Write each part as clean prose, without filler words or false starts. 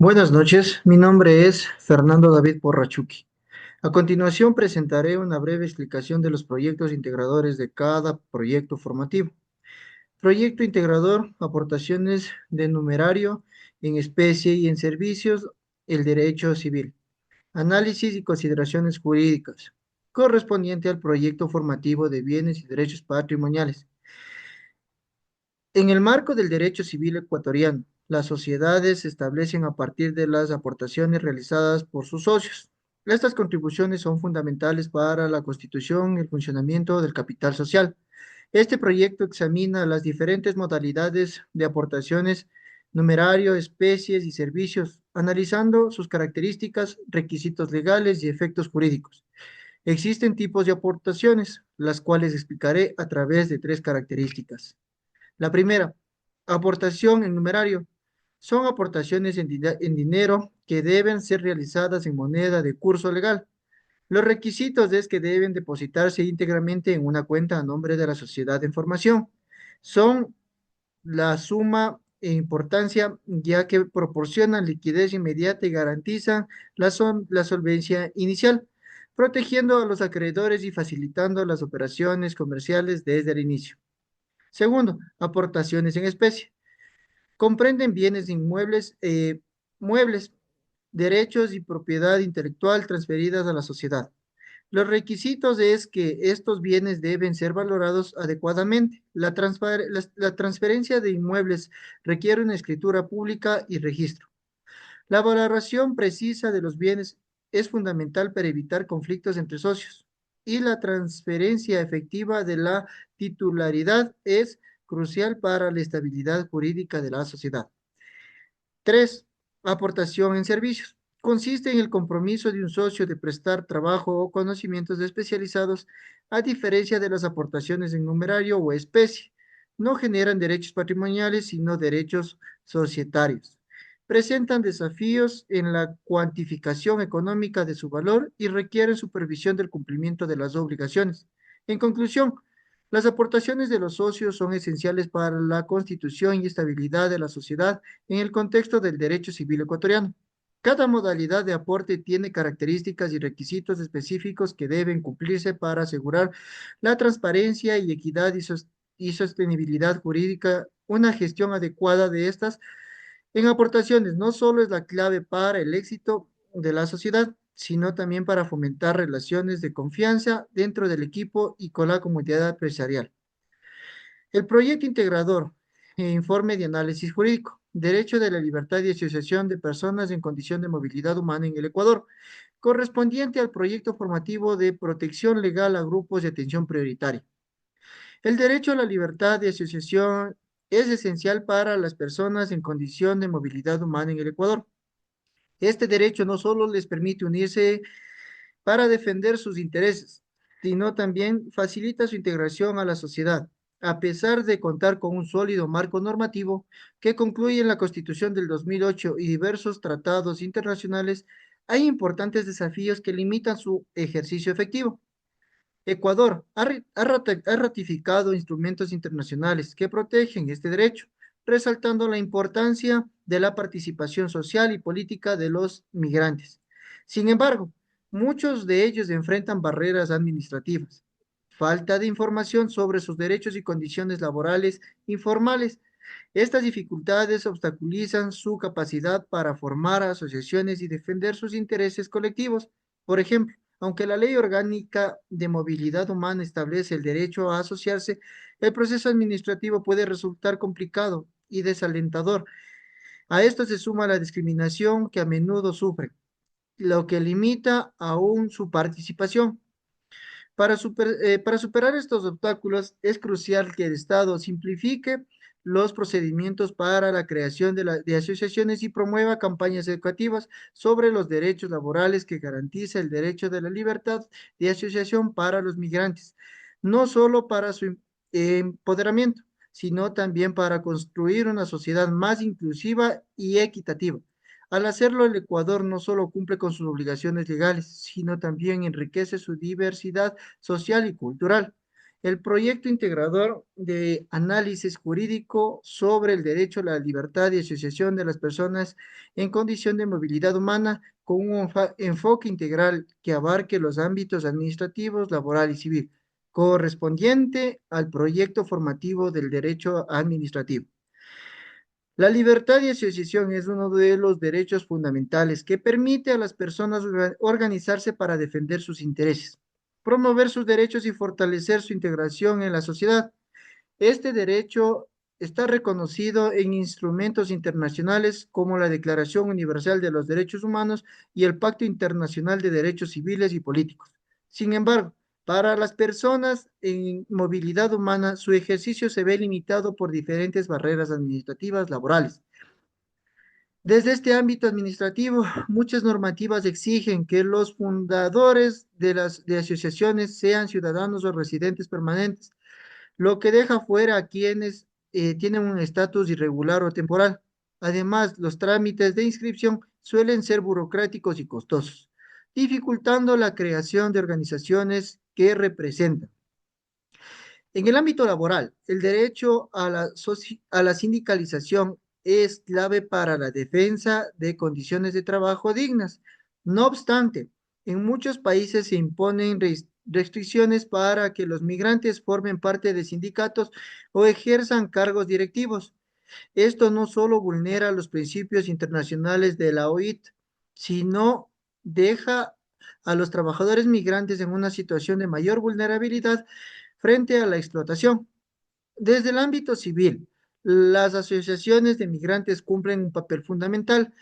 Buenas noches, mi nombre es Fernando David Porrachuqui. A continuación presentaré una breve explicación de los proyectos integradores de cada proyecto formativo. Proyecto integrador, aportaciones de numerario en especie y en servicios, el derecho civil. Análisis y consideraciones jurídicas, correspondiente al proyecto formativo de bienes y derechos patrimoniales. En el marco del derecho civil ecuatoriano, las sociedades se establecen a partir de las aportaciones realizadas por sus socios. Estas contribuciones son fundamentales para la constitución y el funcionamiento del capital social. Este proyecto examina las diferentes modalidades de aportaciones, numerario, especies y servicios, analizando sus características, requisitos legales y efectos jurídicos. Existen tipos de aportaciones, las cuales explicaré a través de tres características. La primera, aportación en numerario. Son aportaciones en dinero que deben ser realizadas en moneda de curso legal. Los requisitos es que deben depositarse íntegramente en una cuenta a nombre de la sociedad de formación. Son la suma e importancia ya que proporcionan liquidez inmediata y garantizan la solvencia inicial, protegiendo a los acreedores y facilitando las operaciones comerciales desde el inicio. Segundo, aportaciones en especie. Comprenden bienes inmuebles, muebles, derechos y propiedad intelectual transferidas a la sociedad. Los requisitos es que estos bienes deben ser valorados adecuadamente. La transferencia de inmuebles requiere una escritura pública y registro. La valoración precisa de los bienes es fundamental para evitar conflictos entre socios y la transferencia efectiva de la titularidad es crucial para la estabilidad jurídica de la sociedad. Tres, aportación en servicios. Consiste en el compromiso de un socio de prestar trabajo o conocimientos especializados a diferencia de las aportaciones en numerario o especie. No generan derechos patrimoniales, sino derechos societarios. Presentan desafíos en la cuantificación económica de su valor y requieren supervisión del cumplimiento de las obligaciones. En conclusión, las aportaciones de los socios son esenciales para la constitución y estabilidad de la sociedad en el contexto del derecho civil ecuatoriano. Cada modalidad de aporte tiene características y requisitos específicos que deben cumplirse para asegurar la transparencia y equidad y sostenibilidad jurídica. Una gestión adecuada de estas en aportaciones no solo es la clave para el éxito de la sociedad, sino también para fomentar relaciones de confianza dentro del equipo y con la comunidad empresarial. El proyecto integrador e informe de análisis jurídico, derecho de la libertad y asociación de personas en condición de movilidad humana en el Ecuador, correspondiente al proyecto formativo de protección legal a grupos de atención prioritaria. El derecho a la libertad de asociación es esencial para las personas en condición de movilidad humana en el Ecuador. Este derecho no solo les permite unirse para defender sus intereses, sino también facilita su integración a la sociedad, a pesar de contar con un sólido marco normativo que concluye en la Constitución del 2008 y diversos tratados internacionales. Hay importantes desafíos que limitan su ejercicio efectivo. Ecuador ha ratificado instrumentos internacionales que protegen este derecho, resaltando la importancia de la participación social y política de los migrantes. Sin embargo, muchos de ellos enfrentan barreras administrativas, falta de información sobre sus derechos y condiciones laborales informales. Estas dificultades obstaculizan su capacidad para formar asociaciones y defender sus intereses colectivos. Por ejemplo, aunque la Ley Orgánica de Movilidad Humana establece el derecho a asociarse, el proceso administrativo puede resultar complicado y desalentador. A esto se suma la discriminación que a menudo sufren, lo que limita aún su participación. Para superar estos obstáculos, es crucial que el Estado simplifique los procedimientos para la creación de asociaciones y promueva campañas educativas sobre los derechos laborales que garantiza el derecho de la libertad de asociación para los migrantes, no solo para su empoderamiento, sino también para construir una sociedad más inclusiva y equitativa. Al hacerlo, el Ecuador no solo cumple con sus obligaciones legales, sino también enriquece su diversidad social y cultural. el proyecto integrador de análisis jurídico sobre el derecho a la libertad y asociación de las personas en condición de movilidad humana con un enfoque integral que abarque los ámbitos administrativos, laboral y civil, correspondiente al proyecto formativo del derecho administrativo. La libertad de asociación es uno de los derechos fundamentales que permite a las personas organizarse para defender sus intereses, promover sus derechos y fortalecer su integración en la sociedad. Este derecho está reconocido en instrumentos internacionales como la Declaración Universal de los Derechos Humanos y el Pacto Internacional de Derechos Civiles y Políticos. Sin embargo, para las personas en movilidad humana, su ejercicio se ve limitado por diferentes barreras administrativas laborales. Desde este ámbito administrativo, muchas normativas exigen que los fundadores de las asociaciones sean ciudadanos o residentes permanentes, lo que deja fuera a quienes tienen un estatus irregular o temporal. Además, los trámites de inscripción suelen ser burocráticos y costosos, dificultando la creación de organizaciones que representan. En el ámbito laboral, el derecho a la sindicalización es clave para la defensa de condiciones de trabajo dignas. No obstante, en muchos países se imponen restricciones para que los migrantes formen parte de sindicatos o ejerzan cargos directivos. Esto no solo vulnera los principios internacionales de la OIT, sino deja a los trabajadores migrantes en una situación de mayor vulnerabilidad frente a la explotación. Desde el ámbito civil, las asociaciones de migrantes cumplen un papel fundamental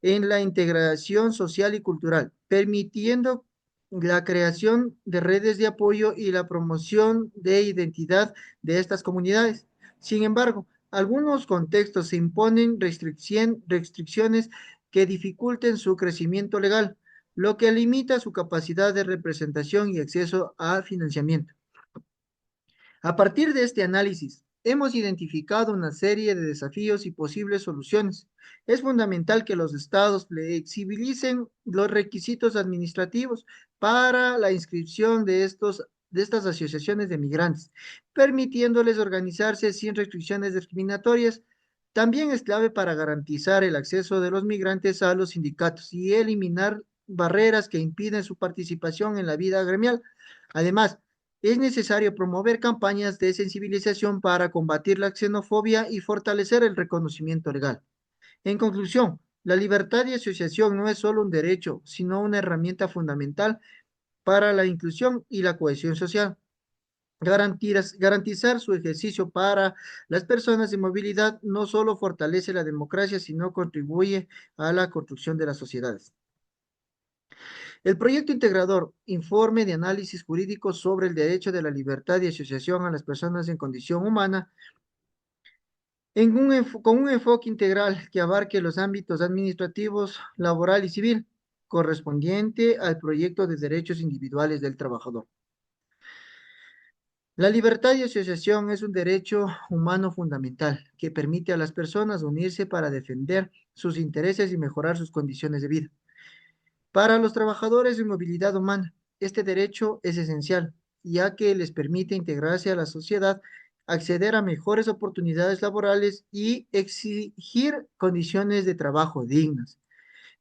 en la integración social y cultural, permitiendo la creación de redes de apoyo y la promoción de identidad de estas comunidades. Sin embargo, algunos contextos se imponen restricciones que dificulten su crecimiento legal, lo que limita su capacidad de representación y acceso a financiamiento. A partir de este análisis, hemos identificado una serie de desafíos y posibles soluciones. Es fundamental que los estados flexibilicen los requisitos administrativos para la inscripción de estas asociaciones de migrantes, permitiéndoles organizarse sin restricciones discriminatorias. También es clave para garantizar el acceso de los migrantes a los sindicatos y eliminar barreras que impiden su participación en la vida gremial. Además, es necesario promover campañas de sensibilización para combatir la xenofobia y fortalecer el reconocimiento legal. En conclusión, la libertad de asociación no es solo un derecho, sino una herramienta fundamental para la inclusión y la cohesión social. Garantizar su ejercicio para las personas de movilidad no solo fortalece la democracia, sino contribuye a la construcción de las sociedades. El proyecto integrador, informe de análisis jurídico sobre el derecho de la libertad de asociación a las personas en condición humana, con un enfoque integral que abarque los ámbitos administrativos, laboral y civil, correspondiente al proyecto de derechos individuales del trabajador. La libertad de asociación es un derecho humano fundamental que permite a las personas unirse para defender sus intereses y mejorar sus condiciones de vida. Para los trabajadores de movilidad humana, este derecho es esencial, ya que les permite integrarse a la sociedad, acceder a mejores oportunidades laborales y exigir condiciones de trabajo dignas.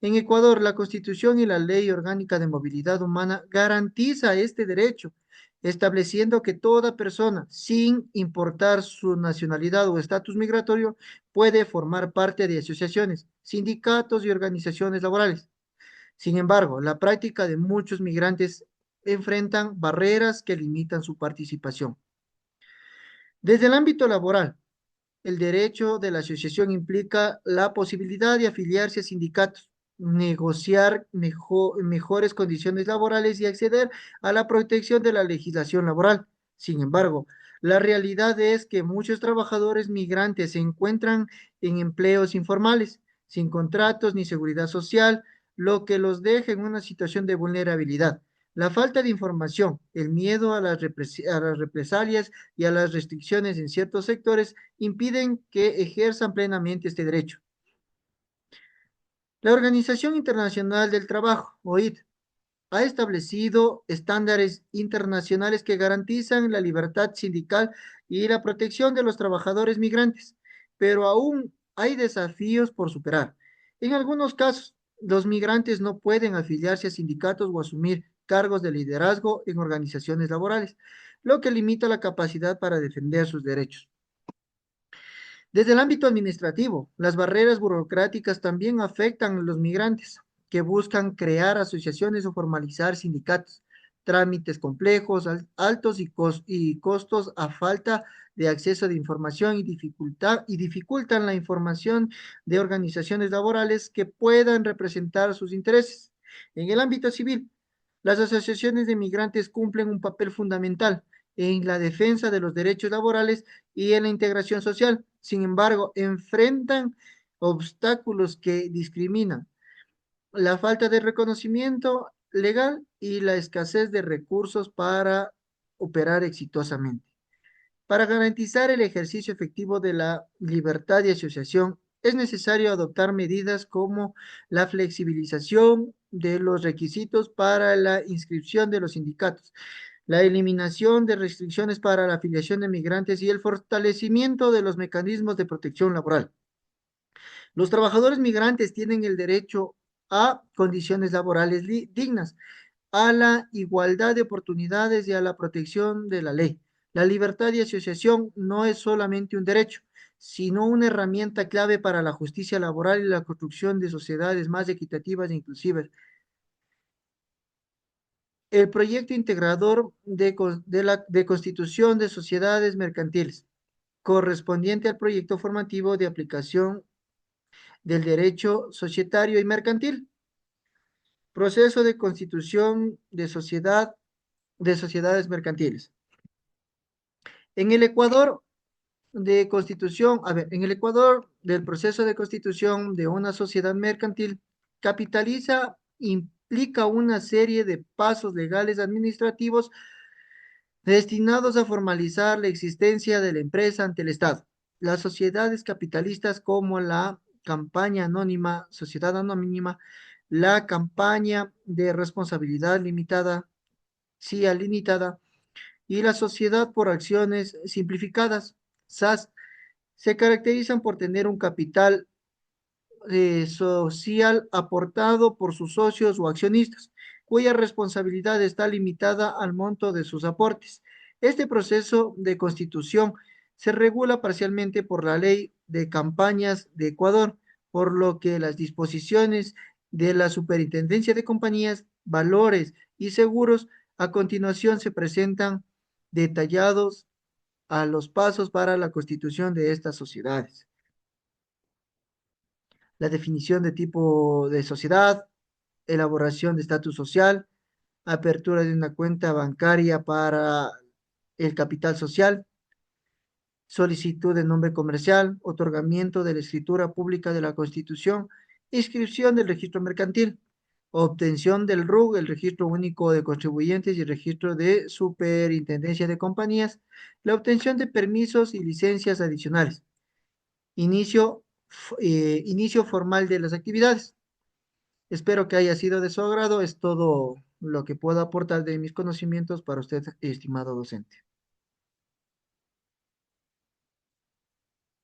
En Ecuador, la Constitución y la Ley Orgánica de Movilidad Humana garantiza este derecho, estableciendo que toda persona, sin importar su nacionalidad o estatus migratorio, puede formar parte de asociaciones, sindicatos y organizaciones laborales. Sin embargo, la práctica de muchos migrantes enfrentan barreras que limitan su participación. Desde el ámbito laboral, el derecho de la asociación implica la posibilidad de afiliarse a sindicatos, negociar mejores condiciones laborales y acceder a la protección de la legislación laboral. Sin embargo, la realidad es que muchos trabajadores migrantes se encuentran en empleos informales, sin contratos ni seguridad social, lo que los deja en una situación de vulnerabilidad. La falta de información, el miedo a a las represalias y a las restricciones en ciertos sectores impiden que ejerzan plenamente este derecho. La Organización Internacional del Trabajo, OIT, ha establecido estándares internacionales que garantizan la libertad sindical y la protección de los trabajadores migrantes, pero aún hay desafíos por superar. En algunos casos, los migrantes no pueden afiliarse a sindicatos o asumir cargos de liderazgo en organizaciones laborales, lo que limita la capacidad para defender sus derechos. Desde el ámbito administrativo, las barreras burocráticas también afectan a los migrantes que buscan crear asociaciones o formalizar sindicatos. Trámites complejos, altos y costos a falta de acceso de información y dificultan la información de organizaciones laborales que puedan representar sus intereses. En el ámbito civil, las asociaciones de migrantes cumplen un papel fundamental en la defensa de los derechos laborales y en la integración social. Sin embargo, enfrentan obstáculos que discriminan la falta de reconocimiento legal y la escasez de recursos para operar exitosamente. Para garantizar el ejercicio efectivo de la libertad de asociación, es necesario adoptar medidas como la flexibilización de los requisitos para la inscripción de los sindicatos, la eliminación de restricciones para la afiliación de migrantes y el fortalecimiento de los mecanismos de protección laboral. Los trabajadores migrantes tienen el derecho a condiciones laborales dignas, a la igualdad de oportunidades y a la protección de la ley. La libertad de asociación no es solamente un derecho, sino una herramienta clave para la justicia laboral y la construcción de sociedades más equitativas e inclusivas. El proyecto integrador de constitución de sociedades mercantiles, correspondiente al proyecto formativo de aplicación del derecho societario y mercantil. Proceso de constitución de sociedades mercantiles. En el Ecuador de constitución, a ver, en el Ecuador del proceso de constitución de una sociedad mercantil capitaliza, implica una serie de pasos legales administrativos destinados a formalizar la existencia de la empresa ante el Estado. Las sociedades capitalistas como la campaña anónima, sociedad anónima, la campaña de responsabilidad limitada, CIA limitada, y la sociedad por acciones simplificadas, SAS, se caracterizan por tener un capital social aportado por sus socios o accionistas, cuya responsabilidad está limitada al monto de sus aportes. Este proceso de constitución se regula parcialmente por la Ley de Campañas de Ecuador, por lo que las disposiciones de la Superintendencia de Compañías, Valores y Seguros a continuación se presentan detallados a los pasos para la constitución de estas sociedades. La definición de tipo de sociedad, elaboración de estatus social, apertura de una cuenta bancaria para el capital social, solicitud de nombre comercial, otorgamiento de la escritura pública de la Constitución, inscripción del registro mercantil, obtención del RUC, el registro único de contribuyentes y el registro de superintendencia de compañías, la obtención de permisos y licencias adicionales, inicio, inicio formal de las actividades. Espero que haya sido de su agrado. Es todo lo que puedo aportar de mis conocimientos para usted, estimado docente.